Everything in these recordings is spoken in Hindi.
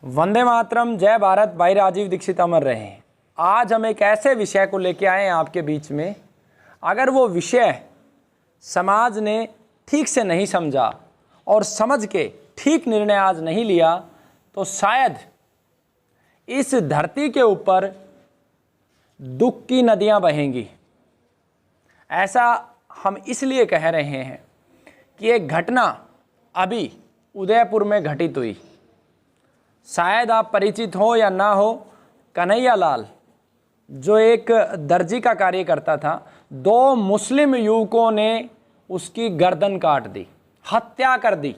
वंदे मातरम, जय भारत। भाई राजीव दीक्षित अमर रहे। आज हम एक ऐसे विषय को लेके आए हैं आपके बीच में, अगर वो विषय समाज ने ठीक से नहीं समझा और समझ के ठीक निर्णय आज नहीं लिया तो शायद इस धरती के ऊपर दुख की नदियां बहेंगी। ऐसा हम इसलिए कह रहे हैं कि एक घटना अभी उदयपुर में घटित हुई। शायद आप परिचित हो या ना हो, कन्हैया लाल जो एक दर्जी का कार्य करता था, 2 मुस्लिम युवकों ने उसकी गर्दन काट दी, हत्या कर दी।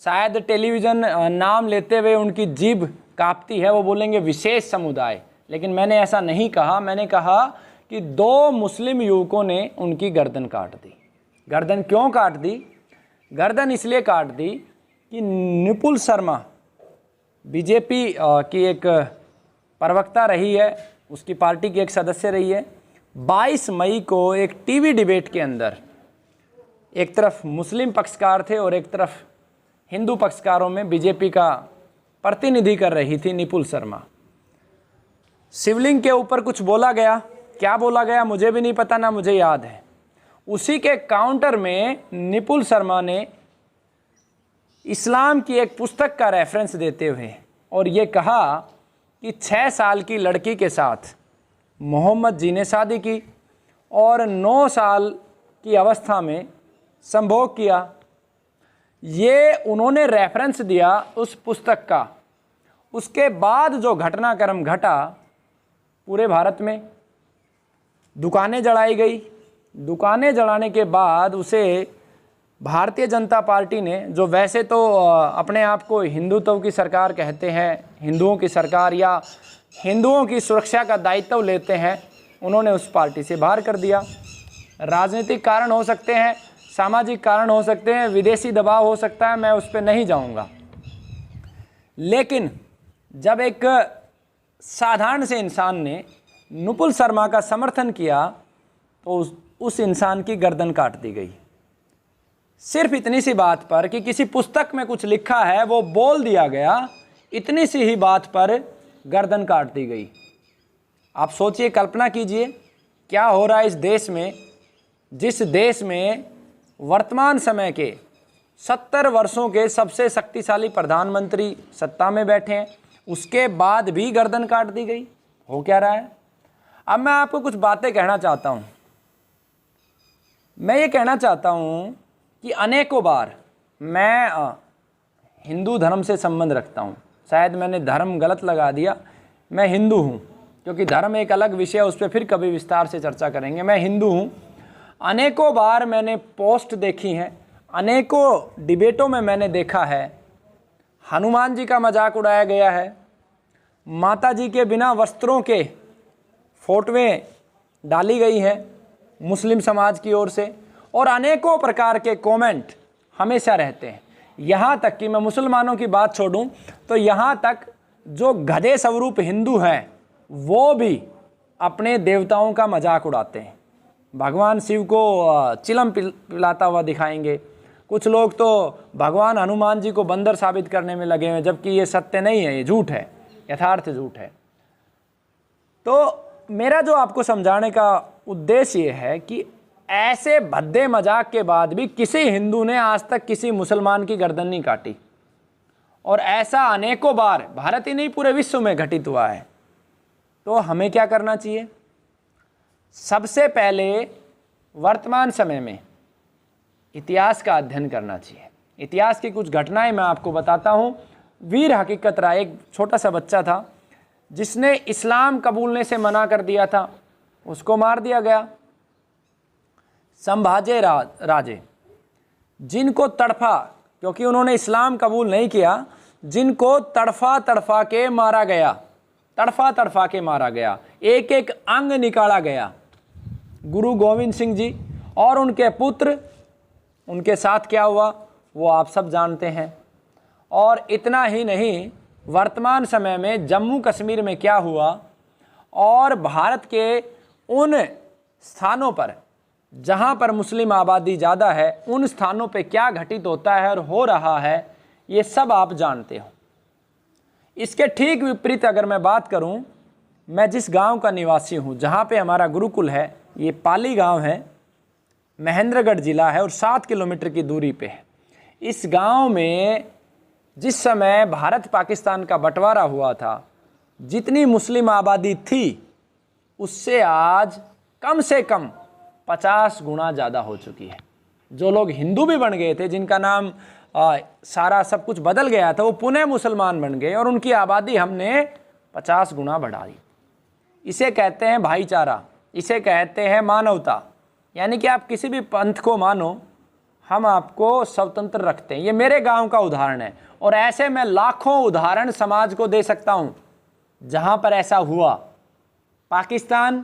शायद टेलीविज़न नाम लेते हुए उनकी जीभ कांपती है, वो बोलेंगे विशेष समुदाय, लेकिन मैंने ऐसा नहीं कहा। मैंने कहा कि 2 मुस्लिम युवकों ने उनकी गर्दन काट दी। गर्दन क्यों काट दी? गर्दन इसलिए काट दी कि निपुल शर्मा बीजेपी की एक प्रवक्ता रही है, उसकी पार्टी की एक सदस्य रही है। 22 मई को एक टीवी डिबेट के अंदर एक तरफ मुस्लिम पक्षकार थे और एक तरफ हिंदू पक्षकारों में बीजेपी का प्रतिनिधि कर रही थी निपुल शर्मा। शिवलिंग के ऊपर कुछ बोला गया, क्या बोला गया मुझे भी नहीं पता, ना मुझे याद है। उसी के काउंटर में निपुल शर्मा ने इस्लाम की एक पुस्तक का रेफरेंस देते हुए और ये कहा कि 6 साल की लड़की के साथ मोहम्मद जी ने शादी की और 9 साल की अवस्था में संभोग किया। ये उन्होंने रेफरेंस दिया उस पुस्तक का। उसके बाद जो घटनाक्रम घटा, पूरे भारत में दुकानें जलाई गई। दुकानें जलाने के बाद उसे भारतीय जनता पार्टी ने, जो वैसे तो अपने आप को हिंदुत्व की सरकार कहते हैं, हिंदुओं की सरकार या हिंदुओं की सुरक्षा का दायित्व लेते हैं, उन्होंने उस पार्टी से बाहर कर दिया। राजनीतिक कारण हो सकते हैं, सामाजिक कारण हो सकते हैं, विदेशी दबाव हो सकता है, मैं उस पर नहीं जाऊंगा। लेकिन जब एक साधारण से इंसान ने निपुल शर्मा का समर्थन किया तो उस इंसान की गर्दन काट दी गई। सिर्फ इतनी सी बात पर कि किसी पुस्तक में कुछ लिखा है, वो बोल दिया गया, इतनी सी ही बात पर गर्दन काट दी गई। आप सोचिए, कल्पना कीजिए क्या हो रहा है इस देश में, जिस देश में वर्तमान समय के 70 वर्षों के सबसे शक्तिशाली प्रधानमंत्री सत्ता में बैठे हैं, उसके बाद भी गर्दन काट दी गई। हो क्या रहा है? अब मैं आपको कुछ बातें कहना चाहता हूँ। मैं ये कहना चाहता हूँ कि अनेकों बार मैं हिंदू धर्म से संबंध रखता हूँ। शायद मैंने धर्म गलत लगा दिया, मैं हिंदू हूँ, क्योंकि धर्म एक अलग विषय है, उस पर फिर कभी विस्तार से चर्चा करेंगे। मैं हिंदू हूँ। अनेकों बार मैंने पोस्ट देखी हैं, अनेकों डिबेटों में मैंने देखा है हनुमान जी का मजाक उड़ाया गया है, माता जी के बिना वस्त्रों के फोटोएं डाली गई हैं मुस्लिम समाज की ओर से, और अनेकों प्रकार के कमेंट हमेशा रहते हैं। यहाँ तक कि मैं मुसलमानों की बात छोड़ूं तो यहाँ तक जो गधे स्वरूप हिंदू हैं वो भी अपने देवताओं का मजाक उड़ाते हैं। भगवान शिव को चिलम पिलाता हुआ दिखाएंगे। कुछ लोग तो भगवान हनुमान जी को बंदर साबित करने में लगे हुए, जबकि ये सत्य नहीं है, ये झूठ है, यथार्थ झूठ है। तो मेरा जो आपको समझाने का उद्देश्य ये है कि ऐसे भद्दे मजाक के बाद भी किसी हिंदू ने आज तक किसी मुसलमान की गर्दन नहीं काटी, और ऐसा अनेकों बार भारत ही नहीं पूरे विश्व में घटित हुआ है। तो हमें क्या करना चाहिए? सबसे पहले वर्तमान समय में इतिहास का अध्ययन करना चाहिए। इतिहास की कुछ घटनाएं मैं आपको बताता हूं। वीर हकीकत राय एक छोटा सा बच्चा था जिसने इस्लाम कबूलने से मना कर दिया था, उसको मार दिया गया। संभाजी राजे, जिनको तड़फा, क्योंकि उन्होंने इस्लाम कबूल नहीं किया, जिनको तड़फा तड़फा के मारा गया, तड़फा तड़फा के मारा गया, एक एक अंग निकाला गया। गुरु गोविंद सिंह जी और उनके पुत्र, उनके साथ क्या हुआ वो आप सब जानते हैं। और इतना ही नहीं, वर्तमान समय में जम्मू कश्मीर में क्या हुआ और भारत के उन स्थानों पर जहाँ पर मुस्लिम आबादी ज़्यादा है, उन स्थानों पे क्या घटित होता है और हो रहा है, ये सब आप जानते हो। इसके ठीक विपरीत अगर मैं बात करूं, मैं जिस गांव का निवासी हूं, जहां पे हमारा गुरुकुल है, ये पाली गांव है, महेंद्रगढ़ जिला है और 7 किलोमीटर की दूरी पे है। इस गांव में जिस समय भारत पाकिस्तान का बंटवारा हुआ था, जितनी मुस्लिम आबादी थी उससे आज कम से कम 50 गुना ज़्यादा हो चुकी है। जो लोग हिंदू भी बन गए थे, जिनका नाम सारा सब कुछ बदल गया था, वो पुनः मुसलमान बन गए और उनकी आबादी हमने 50 गुना बढ़ा दी। इसे कहते हैं भाईचारा, इसे कहते हैं मानवता। यानी कि आप किसी भी पंथ को मानो, हम आपको स्वतंत्र रखते हैं। ये मेरे गांव का उदाहरण है और ऐसे मैं लाखों उदाहरण समाज को दे सकता हूं जहां पर ऐसा हुआ। पाकिस्तान,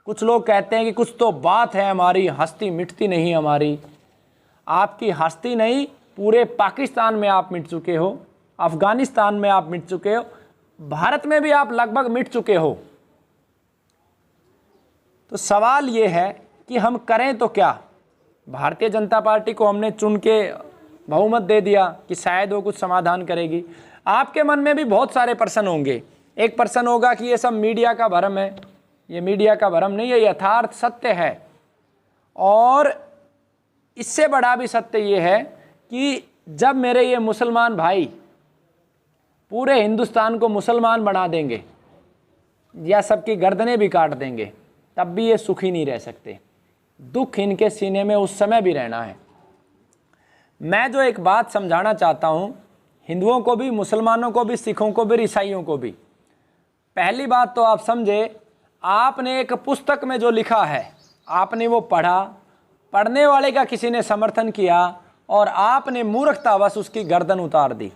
कुछ लोग कहते हैं कि कुछ तो बात है हमारी, हस्ती मिटती नहीं हमारी। आपकी हस्ती नहीं, पूरे पाकिस्तान में आप मिट चुके हो, अफगानिस्तान में आप मिट चुके हो, भारत में भी आप लगभग मिट चुके हो। तो सवाल ये है कि हम करें तो क्या। भारतीय जनता पार्टी को हमने चुन के बहुमत दे दिया कि शायद वो कुछ समाधान करेगी। आपके मन में भी बहुत सारे प्रश्न होंगे। एक प्रश्न होगा कि ये सब मीडिया का भ्रम है। ये मीडिया का भ्रम नहीं है, ये यथार्थ सत्य है। और इससे बड़ा भी सत्य ये है कि जब मेरे ये मुसलमान भाई पूरे हिंदुस्तान को मुसलमान बना देंगे या सबकी गर्दनें भी काट देंगे, तब भी ये सुखी नहीं रह सकते। दुख इनके सीने में उस समय भी रहना है। मैं जो एक बात समझाना चाहता हूँ, हिंदुओं को भी, मुसलमानों को भी, सिखों को भी, ईसाइयों को भी। पहली बात तो आप समझे, आपने एक पुस्तक में जो लिखा है आपने वो पढ़ा, पढ़ने वाले का किसी ने समर्थन किया और आपने मूर्खतावश उसकी गर्दन उतार दी।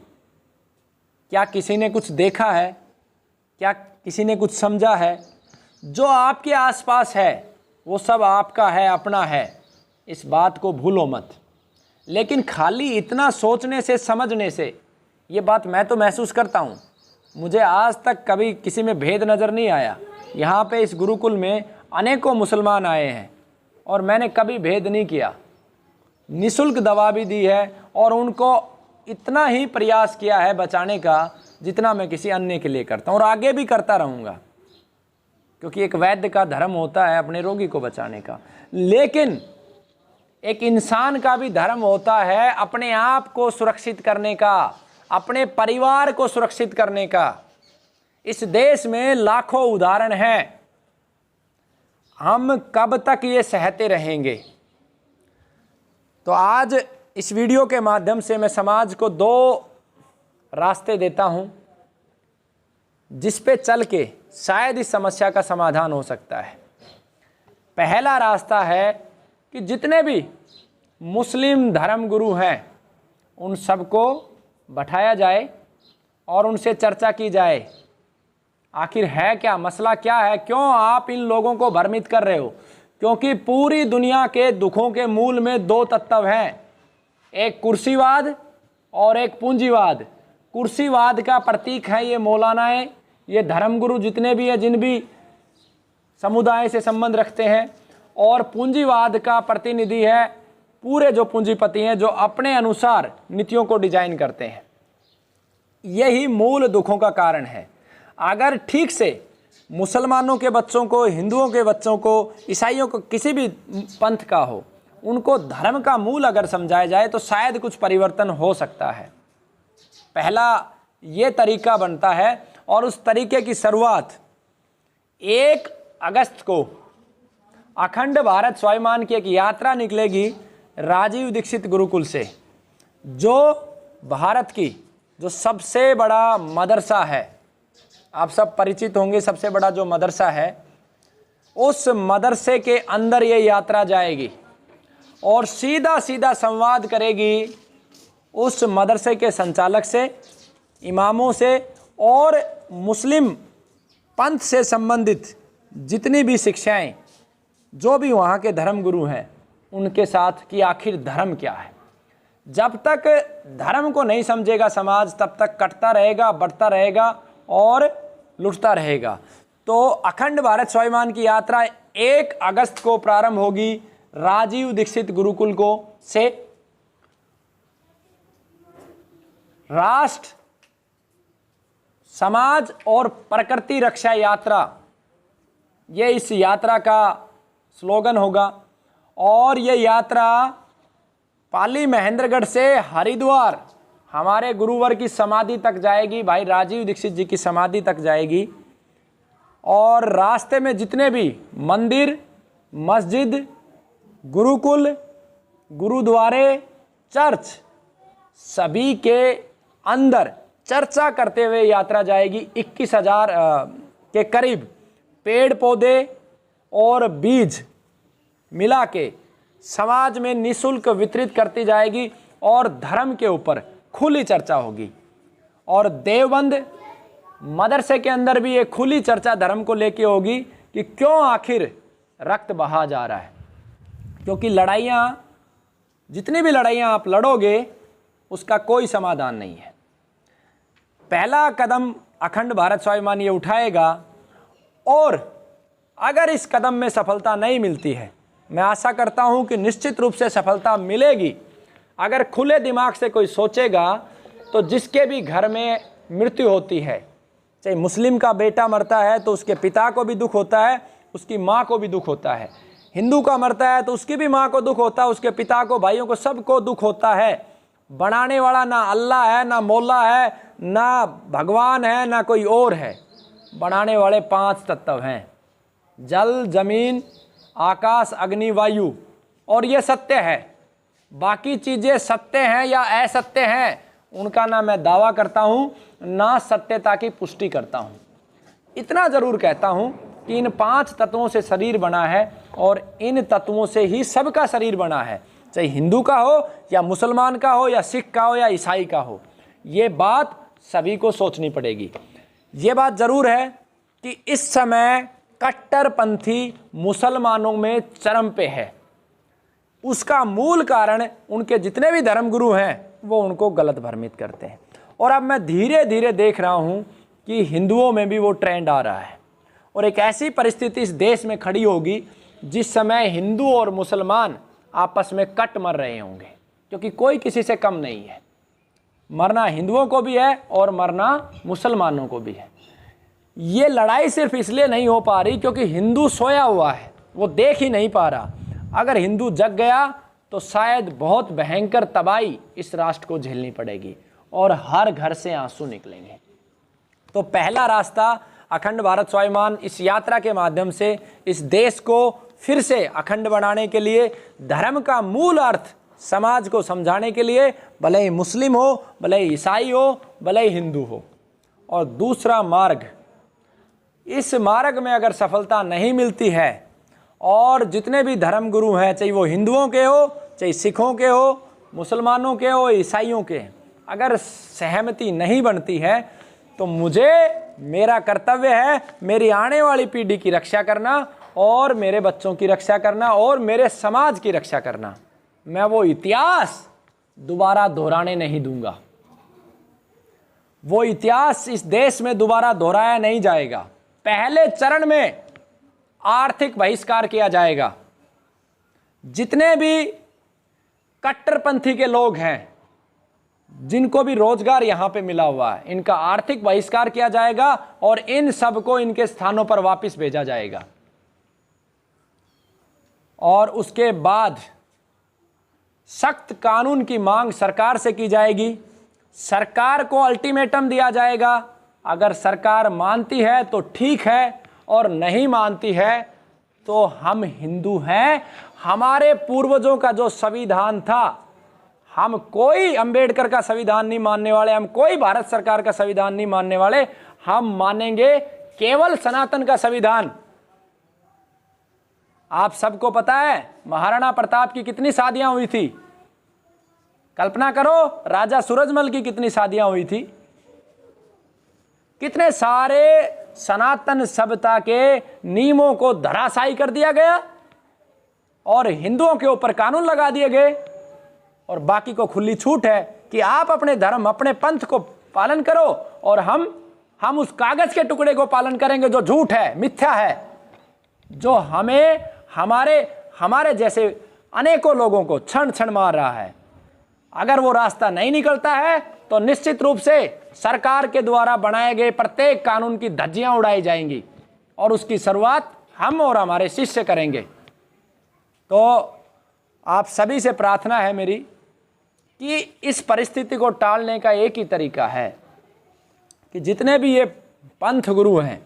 क्या किसी ने कुछ देखा है? क्या किसी ने कुछ समझा है? जो आपके आसपास है वो सब आपका है, अपना है, इस बात को भूलो मत। लेकिन खाली इतना सोचने से, समझने से, ये बात मैं तो महसूस करता हूँ, मुझे आज तक कभी किसी में भेद नज़र नहीं आया। यहाँ पे इस गुरुकुल में अनेकों मुसलमान आए हैं और मैंने कभी भेद नहीं किया। निःशुल्क दवा भी दी है और उनको इतना ही प्रयास किया है बचाने का जितना मैं किसी अन्य के लिए करता हूँ और आगे भी करता रहूँगा, क्योंकि एक वैद्य का धर्म होता है अपने रोगी को बचाने का। लेकिन एक इंसान का भी धर्म होता है अपने आप को सुरक्षित करने का, अपने परिवार को सुरक्षित करने का। इस देश में लाखों उदाहरण हैं। हम कब तक ये सहते रहेंगे? तो आज इस वीडियो के माध्यम से मैं समाज को 2 रास्ते देता हूं जिस पे चल के शायद इस समस्या का समाधान हो सकता है। पहला रास्ता है कि जितने भी मुस्लिम धर्मगुरु हैं उन सबको बैठाया जाए और उनसे चर्चा की जाए। आखिर है क्या मसला, क्या है, क्यों आप इन लोगों को भ्रमित कर रहे हो? क्योंकि पूरी दुनिया के दुखों के मूल में 2 तत्व हैं, एक कुर्सीवाद और एक पूंजीवाद। कुर्सीवाद का प्रतीक है ये मौलानाएं, ये धर्मगुरु जितने भी हैं, जिन भी समुदाय से संबंध रखते हैं, और पूंजीवाद का प्रतिनिधि है पूरे जो पूंजीपति हैं, जो अपने अनुसार नीतियों को डिजाइन करते हैं। यही मूल दुखों का कारण है। अगर ठीक से मुसलमानों के बच्चों को, हिंदुओं के बच्चों को, ईसाइयों को, किसी भी पंथ का हो, उनको धर्म का मूल अगर समझाया जाए तो शायद कुछ परिवर्तन हो सकता है। पहला ये तरीका बनता है और उस तरीके की शुरुआत 1 अगस्त को अखंड भारत स्वाभिमान की एक यात्रा निकलेगी राजीव दीक्षित गुरुकुल से, जो भारत की जो सबसे बड़ा मदरसा है, आप सब परिचित होंगे, सबसे बड़ा जो मदरसा है, उस मदरसे के अंदर ये यात्रा जाएगी और सीधा सीधा संवाद करेगी उस मदरसे के संचालक से, इमामों से और मुस्लिम पंथ से संबंधित जितनी भी शिक्षाएं, जो भी वहाँ के धर्मगुरु हैं, उनके साथ कि आखिर धर्म क्या है। जब तक धर्म को नहीं समझेगा समाज, तब तक कटता रहेगा, बढ़ता रहेगा और लुटता रहेगा। तो अखंड भारत स्वाभिमान की यात्रा 1 अगस्त को प्रारंभ होगी राजीव दीक्षित गुरुकुल को से। समाज और प्रकृति रक्षा यात्रा, ये इस यात्रा का स्लोगन होगा। और ये यात्रा पाली महेंद्रगढ़ से हरिद्वार हमारे गुरुवर की समाधि तक जाएगी, भाई राजीव दीक्षित जी की समाधि तक जाएगी। और रास्ते में जितने भी मंदिर, मस्जिद, गुरुकुल, गुरुद्वारे, चर्च, सभी के अंदर चर्चा करते हुए यात्रा जाएगी। 21,000 के करीब पेड़ पौधे और बीज मिला के समाज में निःशुल्क वितरित करती जाएगी और धर्म के ऊपर खुली चर्चा होगी। और देवबंद मदरसे के अंदर भी एक खुली चर्चा धर्म को लेके होगी कि क्यों आखिर रक्त बहा जा रहा है। क्योंकि लड़ाइयाँ, जितनी भी लड़ाइयाँ आप लड़ोगे उसका कोई समाधान नहीं है। पहला कदम अखंड भारत स्वाभिमान ये उठाएगा और अगर इस कदम में सफलता नहीं मिलती है, मैं आशा करता हूं कि निश्चित रूप से सफलता मिलेगी। अगर खुले दिमाग से कोई सोचेगा तो जिसके भी घर में मृत्यु होती है, चाहे मुस्लिम का बेटा मरता है तो उसके पिता को भी दुख होता है, उसकी माँ को भी दुख होता है। हिंदू का मरता है तो उसकी भी माँ को दुख होता है, उसके पिता को, भाइयों को, सबको दुख होता है। बनाने वाला ना अल्लाह है, ना मौला है, ना भगवान है, ना कोई और है। बनाने वाले 5 तत्व हैं, जल, जमीन, आकाश, अग्नि, वायु। और ये सत्य है। बाकी चीज़ें सत्य हैं या असत्य हैं, उनका ना मैं दावा करता हूँ, ना सत्यता की पुष्टि करता हूँ। इतना ज़रूर कहता हूँ कि इन 5 तत्वों से शरीर बना है और इन तत्वों से ही सबका शरीर बना है, चाहे हिंदू का हो या मुसलमान का हो या सिख का हो या ईसाई का हो। ये बात सभी को सोचनी पड़ेगी। ये बात ज़रूर है कि इस समय कट्टरपंथी मुसलमानों में चरम पे है। उसका मूल कारण उनके जितने भी धर्मगुरु हैं वो उनको गलत भ्रमित करते हैं। और अब मैं धीरे धीरे देख रहा हूँ कि हिंदुओं में भी वो ट्रेंड आ रहा है और एक ऐसी परिस्थिति इस देश में खड़ी होगी जिस समय हिंदू और मुसलमान आपस में कट मर रहे होंगे, क्योंकि कोई किसी से कम नहीं है। मरना हिंदुओं को भी है और मरना मुसलमानों को भी है। ये लड़ाई सिर्फ इसलिए नहीं हो पा रही क्योंकि हिंदू सोया हुआ है, वो देख ही नहीं पा रहा। अगर हिंदू जग गया तो शायद बहुत भयंकर तबाही इस राष्ट्र को झेलनी पड़ेगी और हर घर से आंसू निकलेंगे। तो पहला रास्ता अखंड भारत स्वाभिमान इस यात्रा के माध्यम से इस देश को फिर से अखंड बनाने के लिए, धर्म का मूल अर्थ समाज को समझाने के लिए, भले ही मुस्लिम हो, भले ही ईसाई हो, भले ही हिंदू हो। और दूसरा मार्ग, इस मार्ग में अगर सफलता नहीं मिलती है और जितने भी धर्मगुरु हैं, चाहे वो हिंदुओं के हो, चाहे सिखों के हो, मुसलमानों के हो, ईसाइयों के, अगर सहमति नहीं बनती है तो मुझे, मेरा कर्तव्य है मेरी आने वाली पीढ़ी की रक्षा करना और मेरे बच्चों की रक्षा करना और मेरे समाज की रक्षा करना। मैं वो इतिहास दोबारा दोहराने नहीं दूंगा। वो इतिहास इस देश में दोबारा दोहराया नहीं जाएगा। पहले चरण में आर्थिक बहिष्कार किया जाएगा। जितने भी कट्टरपंथी के लोग हैं, जिनको भी रोजगार यहां पे मिला हुआ है, इनका आर्थिक बहिष्कार किया जाएगा और इन सबको इनके स्थानों पर वापस भेजा जाएगा। और उसके बाद सख्त कानून की मांग सरकार से की जाएगी। सरकार को अल्टीमेटम दिया जाएगा। अगर सरकार मानती है तो ठीक है और नहीं मानती है तो हम हिंदू हैं। हमारे पूर्वजों का जो संविधान था, हम कोई अंबेडकर का संविधान नहीं मानने वाले, हम कोई भारत सरकार का संविधान नहीं मानने वाले। हम मानेंगे केवल सनातन का संविधान। आप सबको पता है महाराणा प्रताप की कितनी शादियां हुई थी। कल्पना करो राजा सूरजमल की कितनी शादियां हुई थी। कितने सारे सनातन सभ्यता के नियमों को धराशायी कर दिया गया और हिंदुओं के ऊपर कानून लगा दिए गए और बाकी को खुली छूट है कि आप अपने धर्म, अपने पंथ को पालन करो और हम उस कागज के टुकड़े को पालन करेंगे जो झूठ है, मिथ्या है, जो हमें हमारे जैसे अनेकों लोगों को क्षण क्षण मार रहा है। अगर वो रास्ता नहीं निकलता है तो निश्चित रूप से सरकार के द्वारा बनाए गए प्रत्येक कानून की धज्जियां उड़ाई जाएंगी और उसकी शुरुआत हम और हमारे शिष्य करेंगे। तो आप सभी से प्रार्थना है मेरी कि इस परिस्थिति को टालने का एक ही तरीका है कि जितने भी ये पंथ गुरु हैं,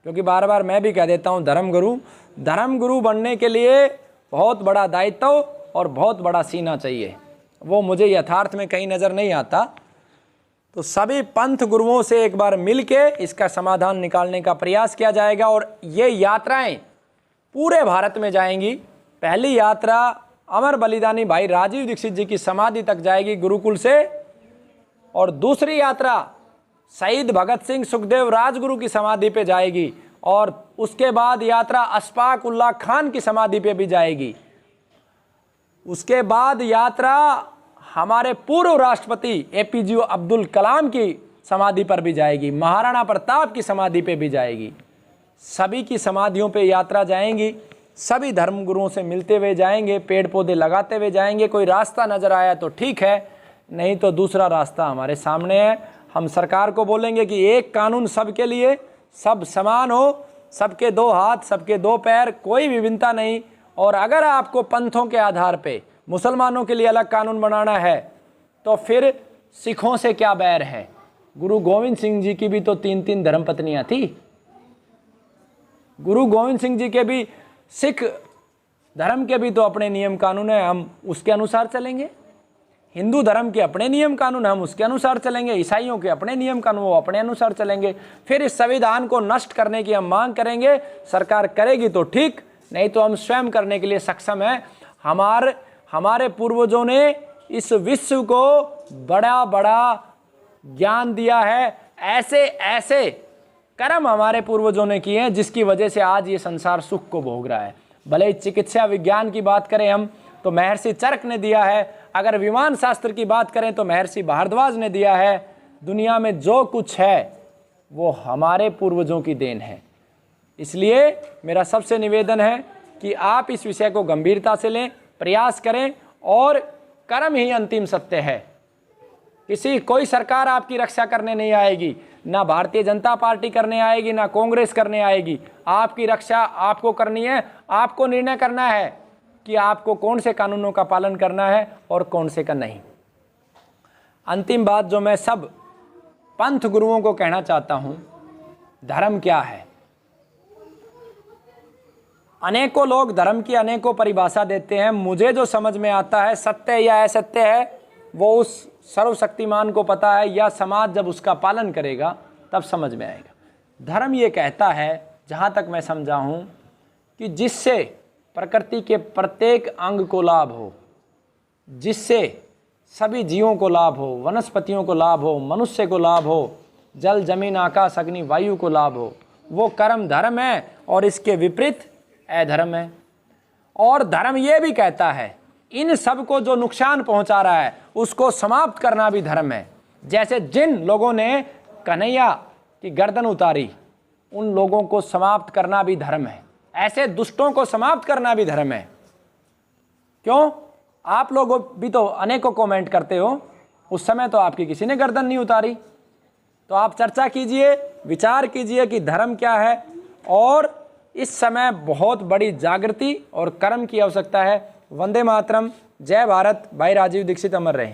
क्योंकि बार बार मैं भी कह देता हूँ धर्म गुरु बनने के लिए बहुत बड़ा दायित्व और बहुत बड़ा सीना चाहिए, वो मुझे यथार्थ में कहीं नज़र नहीं आता। तो सभी पंथ गुरुओं से एक बार मिल के इसका समाधान निकालने का प्रयास किया जाएगा और ये यात्राएं पूरे भारत में जाएंगी। पहली यात्रा अमर बलिदानी भाई राजीव दीक्षित जी की समाधि तक जाएगी गुरुकुल से, और दूसरी यात्रा शहीद भगत सिंह सुखदेव राजगुरु की समाधि पे जाएगी, और उसके बाद यात्रा अशफाक उल्लाह खान की समाधि पे भी जाएगी। उसके बाद यात्रा हमारे पूर्व राष्ट्रपति एपीजे अब्दुल कलाम की समाधि पर भी जाएगी, महाराणा प्रताप की समाधि पे भी जाएगी। सभी की समाधियों पे यात्रा जाएंगी, सभी धर्म गुरुओं से मिलते हुए जाएंगे, पेड़ पौधे लगाते हुए जाएंगे। कोई रास्ता नज़र आया तो ठीक है, नहीं तो दूसरा रास्ता हमारे सामने है। हम सरकार को बोलेंगे कि एक कानून सबके लिए, सब समान हो, सबके दो हाथ, सबके दो पैर, कोई विभिन्नता नहीं। और अगर आपको पंथों के आधार पे मुसलमानों के लिए अलग कानून बनाना है तो फिर सिखों से क्या बैर है। गुरु गोविंद सिंह जी की भी तो 3 धर्मपत्नियां थी। गुरु गोविंद सिंह जी के भी, सिख धर्म के भी तो अपने नियम कानून है, हम उसके अनुसार चलेंगे। हिंदू धर्म के अपने नियम कानून, हम उसके अनुसार चलेंगे। ईसाइयों के अपने नियम कानून, वो अपने अनुसार चलेंगे। फिर इस संविधान को नष्ट करने की हम मांग करेंगे, सरकार करेगी तो ठीक, नहीं तो हम स्वयं करने के लिए सक्षम हैं। हमारे पूर्वजों ने इस विश्व को बड़ा बड़ा ज्ञान दिया है, ऐसे ऐसे कर्म हमारे पूर्वजों ने किए हैं जिसकी वजह से आज ये संसार सुख को भोग रहा है। भले ही चिकित्सा विज्ञान की बात करें हम तो महर्षि चरक ने दिया है, अगर विमान शास्त्र की बात करें तो महर्षि भारद्वाज ने दिया है। दुनिया में जो कुछ है वो हमारे पूर्वजों की देन है। इसलिए मेरा सबसे निवेदन है कि आप इस विषय को गंभीरता से लें, प्रयास करें, और कर्म ही अंतिम सत्य है। कोई सरकार आपकी रक्षा करने नहीं आएगी, ना भारतीय जनता पार्टी करने आएगी, ना कांग्रेस करने आएगी। आपकी रक्षा आपको करनी है। आपको निर्णय करना है कि आपको कौन से कानूनों का पालन करना है और कौन से का नहीं। अंतिम बात जो मैं सब पंथ गुरुओं को कहना चाहता हूं, धर्म क्या है। अनेकों लोग धर्म की अनेकों परिभाषा देते हैं। मुझे जो समझ में आता है, सत्य या असत्य है वो उस सर्वशक्तिमान को पता है, या समाज जब उसका पालन करेगा तब समझ में आएगा। धर्म ये कहता है, जहाँ तक मैं समझा हूँ, कि जिससे प्रकृति के प्रत्येक अंग को लाभ हो, जिससे सभी जीवों को लाभ हो, वनस्पतियों को लाभ हो, मनुष्य को लाभ हो, जल जमीन आकाश अग्नि वायु को लाभ हो, वो कर्म धर्म है। और इसके विपरीत अधर्म है। और धर्म ये भी कहता है इन सब को जो नुकसान पहुंचा रहा है उसको समाप्त करना भी धर्म है। जैसे जिन लोगों ने कन्हैया की गर्दन उतारी, उन लोगों को समाप्त करना भी धर्म है। ऐसे दुष्टों को समाप्त करना भी धर्म है। क्यों? आप लोग भी तो अनेकों कमेंट करते हो, उस समय तो आपकी किसी ने गर्दन नहीं उतारी। तो आप चर्चा कीजिए, विचार कीजिए कि धर्म क्या है। और इस समय बहुत बड़ी जागृति और कर्म की आवश्यकता है। वंदे मातरम, जय भारत। भाई राजीव दीक्षित अमर रहे।